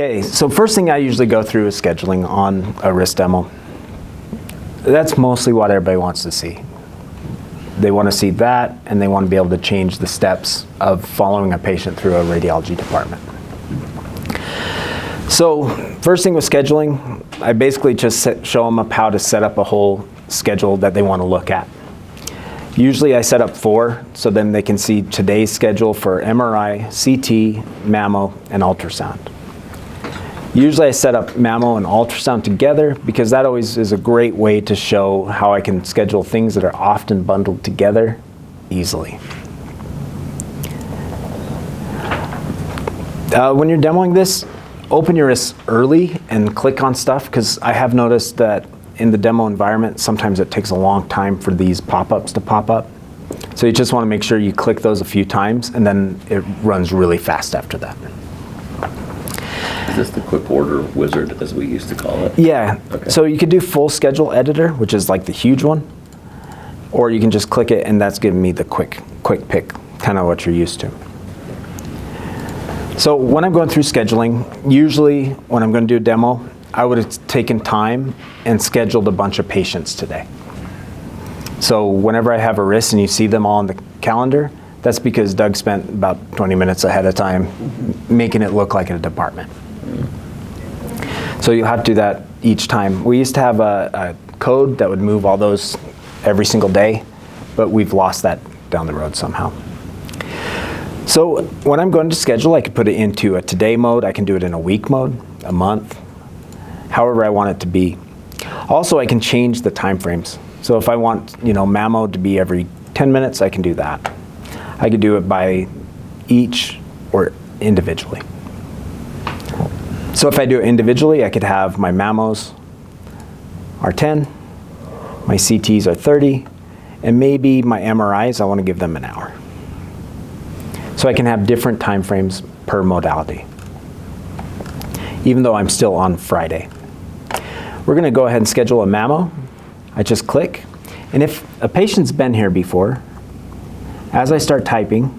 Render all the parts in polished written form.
Okay, so first thing I usually go through is scheduling on a RIS demo. That's mostly what everybody wants to see. They want to see that, and they want to be able to change the steps of following a patient through a radiology department. So first thing with scheduling, I basically just show them up how to set up a whole schedule that they want to look at. Usually I set up 4, so then they can see today's schedule for MRI, CT, mammo, and ultrasound. Usually I set up mammo and ultrasound together because that always is a great way to show how I can schedule things that are often bundled together easily. When you're demoing this, open your RIS early and click on stuff, because I have noticed that in the demo environment, sometimes it takes a long time for these pop-ups to pop up. So you just want to make sure you click those a few times, and then it runs really fast after that. Is this the quick order wizard, as we used to call it? Yeah. Okay. So you could do full schedule editor, which is like the huge one, or you can just click it, and that's giving me the quick pick, kind of what you're used to. So when I'm going through scheduling, usually when I'm going to do a demo, I would have taken time and scheduled a bunch of patients today. So whenever I have a RIS and you see them all on the calendar, that's because Doug spent about 20 minutes ahead of time making it look like a department. So you'll have to do that each time. We used to have a code that would move all those every single day, but we've lost that down the road somehow. So when I'm going to schedule, I can put it into a today mode. I can do it in a week mode, a month, however I want it to be. Also, I can change the time frames. So if I want, mammo to be every 10 minutes, I can do that. I could do it by each or individually. So if I do it individually, I could have my mammos are 10, my CTs are 30, and maybe my MRIs, I want to give them an hour. So I can have different time frames per modality, even though I'm still on Friday. We're going to go ahead and schedule a mammo. I just click, and if a patient's been here before, as I start typing,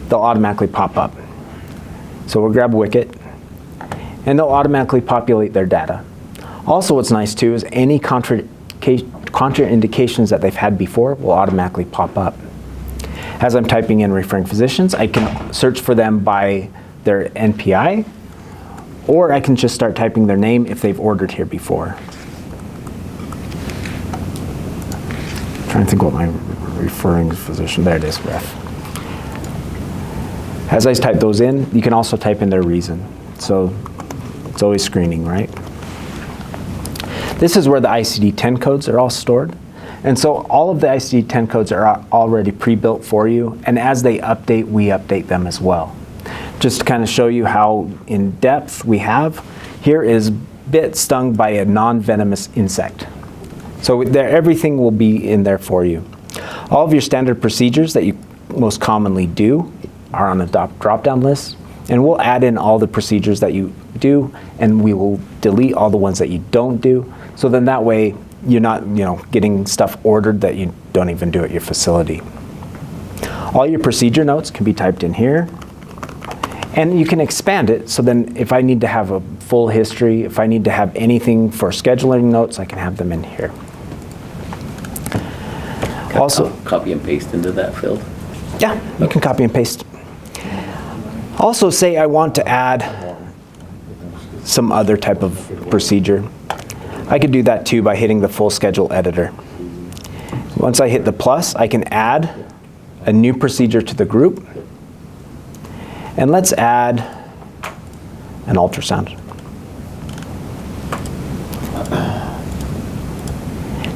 they'll automatically pop up. So we'll grab Wicket, and they'll automatically populate their data. Also, what's nice too is any contraindications that they've had before will automatically pop up. As I'm typing in referring physicians, I can search for them by their NPI, or I can just start typing their name if they've ordered here before. I'm trying to think what my referring physician, there it is, ref. As I type those in, you can also type in their reason. So it's always screening, right? This is where the ICD-10 codes are all stored. And so all of the ICD-10 codes are already pre-built for you, and as they update, we update them as well. Just to kind of show you how in depth we have, here is bit stung by a non-venomous insect. So everything will be in there for you. All of your standard procedures that you most commonly do are on a drop-down list, and we'll add in all the procedures that you do, and we will delete all the ones that you don't do, so then that way you're not getting stuff ordered that you don't even do at your facility. All your procedure notes can be typed in here, and you can expand it, so then if I need to have a full history, if I need to have anything for scheduling notes, I can have them in here. Also, copy and paste into that field? Yeah, you can copy and paste. Also, say I want to add some other type of procedure. I could do that too by hitting the full schedule editor. Once I hit the plus, I can add a new procedure to the group. And let's add an ultrasound.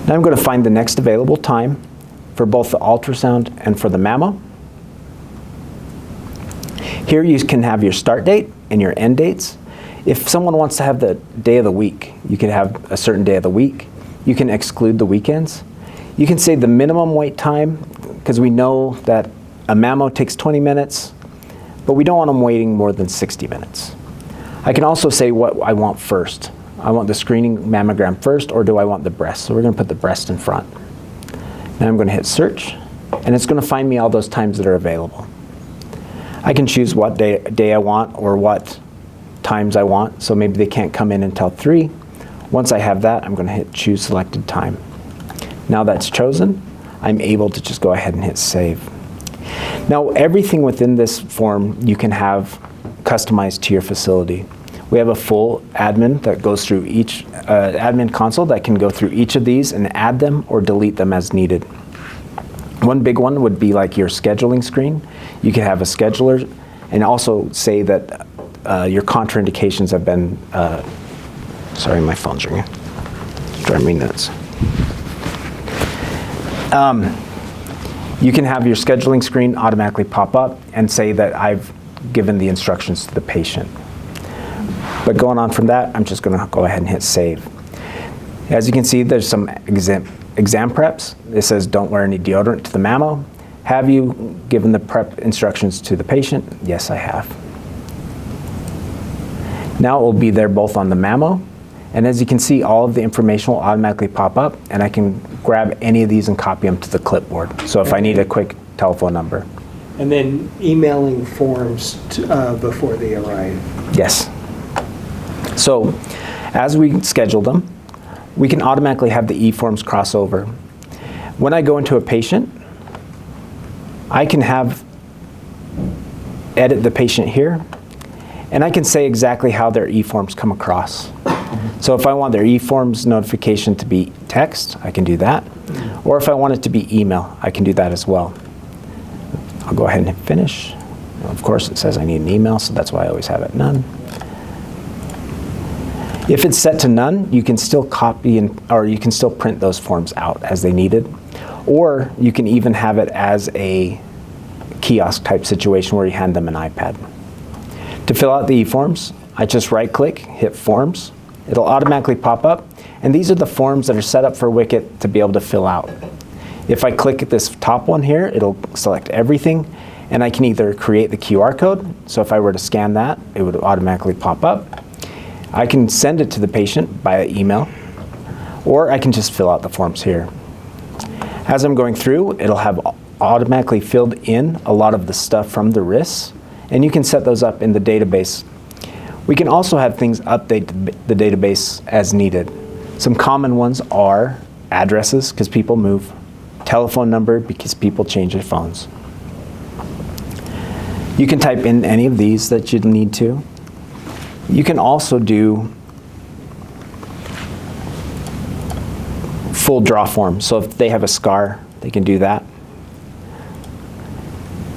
Now I'm going to find the next available time for both the ultrasound and for the mammo. Here you can have your start date and your end dates. If someone wants to have the day of the week, you can have a certain day of the week. You can exclude the weekends. You can say the minimum wait time, because we know that a mammo takes 20 minutes, but we don't want them waiting more than 60 minutes. I can also say what I want first. I want the screening mammogram first, or do I want the breast? So we're going to put the breast in front. Now I'm going to hit search, and it's going to find me all those times that are available. I can choose what day I want, or what times I want. So maybe they can't come in until 3. Once I have that, I'm going to hit choose selected time. Now that's chosen, I'm able to just go ahead and hit save. Now everything within this form you can have customized to your facility. We have a full admin that goes through each admin console that can go through each of these and add them or delete them as needed. One big one would be like your scheduling screen. You can have a scheduler and also say that your contraindications have been, sorry, my phone's ringing. It's driving me nuts. You can have your scheduling screen automatically pop up and say that I've given the instructions to the patient. But going on from that, I'm just going to go ahead and hit save. As you can see, there's some exam preps. It says don't wear any deodorant to the mammo. Have you given the prep instructions to the patient? Yes, I have. Now it will be there both on the mammo, and as you can see, all of the information will automatically pop up, and I can grab any of these and copy them to the clipboard. So if I need a quick telephone number. And then emailing forms before they arrive. Yes. So as we schedule them, we can automatically have the e-forms cross over. When I go into a patient, I can edit the patient here, and I can say exactly how their e-forms come across. So if I want their e-forms notification to be text, I can do that. Or if I want it to be email, I can do that as well. I'll go ahead and hit finish. Of course, it says I need an email, so that's why I always have it none. If it's set to none, you can still copy or you can still print those forms out as they needed. Or you can even have it as a kiosk type situation where you hand them an iPad. To fill out the e-forms, I just right click, hit forms. It'll automatically pop up, and these are the forms that are set up for Wicket to be able to fill out. If I click at this top one here, it'll select everything, and I can either create the QR code, so if I were to scan that, it would automatically pop up. I can send it to the patient via email, or I can just fill out the forms here. As I'm going through, it'll have automatically filled in a lot of the stuff from the RIS, and you can set those up in the database. We can also have things update the database as needed. Some common ones are addresses, because people move, telephone number, because people change their phones. You can type in any of these that you need to. You can also do full draw form. So if they have a scar, they can do that.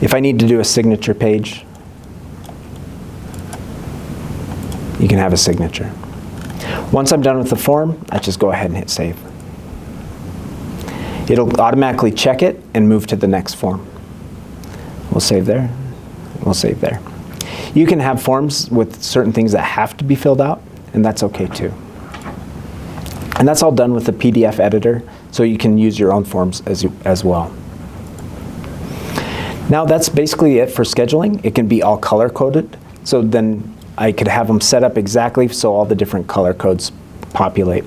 If I need to do a signature page, you can have a signature. Once I'm done with the form, I just go ahead and hit save. It'll automatically check it and move to the next form. We'll save there. We'll save there. You can have forms with certain things that have to be filled out, and that's okay too. And that's all done with the PDF editor, so you can use your own forms as well. Now that's basically it for scheduling. It can be all color coded, so then I could have them set up exactly so all the different color codes populate.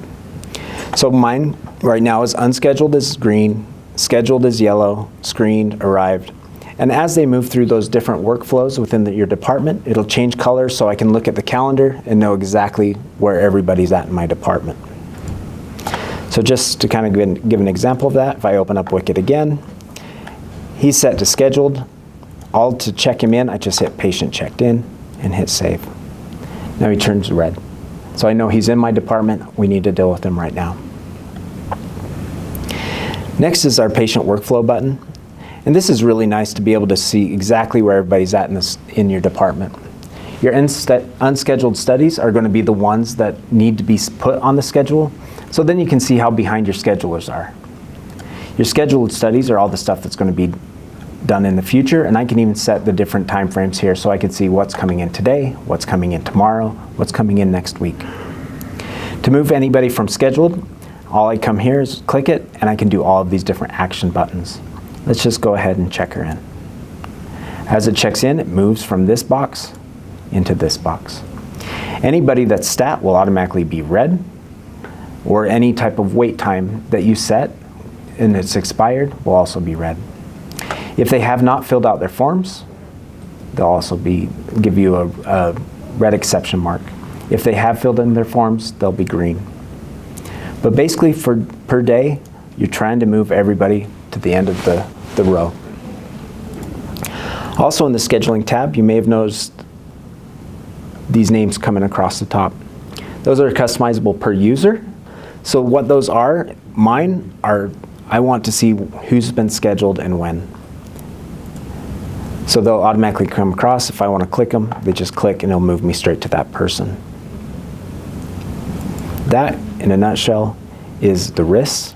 So mine right now is unscheduled is green, scheduled is yellow, screened, arrived. And as they move through those different workflows within your department, it'll change colors so I can look at the calendar and know exactly where everybody's at in my department. So just to kind of give an example of that, if I open up Wicket again, he's set to scheduled. All to check him in, I just hit patient checked in and hit save. Now he turns red. So I know he's in my department. We need to deal with him right now. Next is our patient workflow button. And this is really nice to be able to see exactly where everybody's at in your department. Your unscheduled studies are going to be the ones that need to be put on the schedule. So then you can see how behind your schedulers are. Your scheduled studies are all the stuff that's going to be done in the future, and I can even set the different time frames here so I can see what's coming in today, what's coming in tomorrow, what's coming in next week. To move anybody from scheduled, all I come here is click it, and I can do all of these different action buttons. Let's just go ahead and check her in. As it checks in, it moves from this box into this box. Anybody that's stat will automatically be red, or any type of wait time that you set and it's expired will also be red. If they have not filled out their forms, they'll also give you a red exception mark. If they have filled in their forms, they'll be green. But basically, for per day, you're trying to move everybody to the end of the row. Also in the scheduling tab, you may have noticed these names coming across the top. Those are customizable per user. So what those are, mine are, I want to see who's been scheduled and when. So they'll automatically come across. If I want to click them, they just click and it'll move me straight to that person. That, in a nutshell, is the RIS.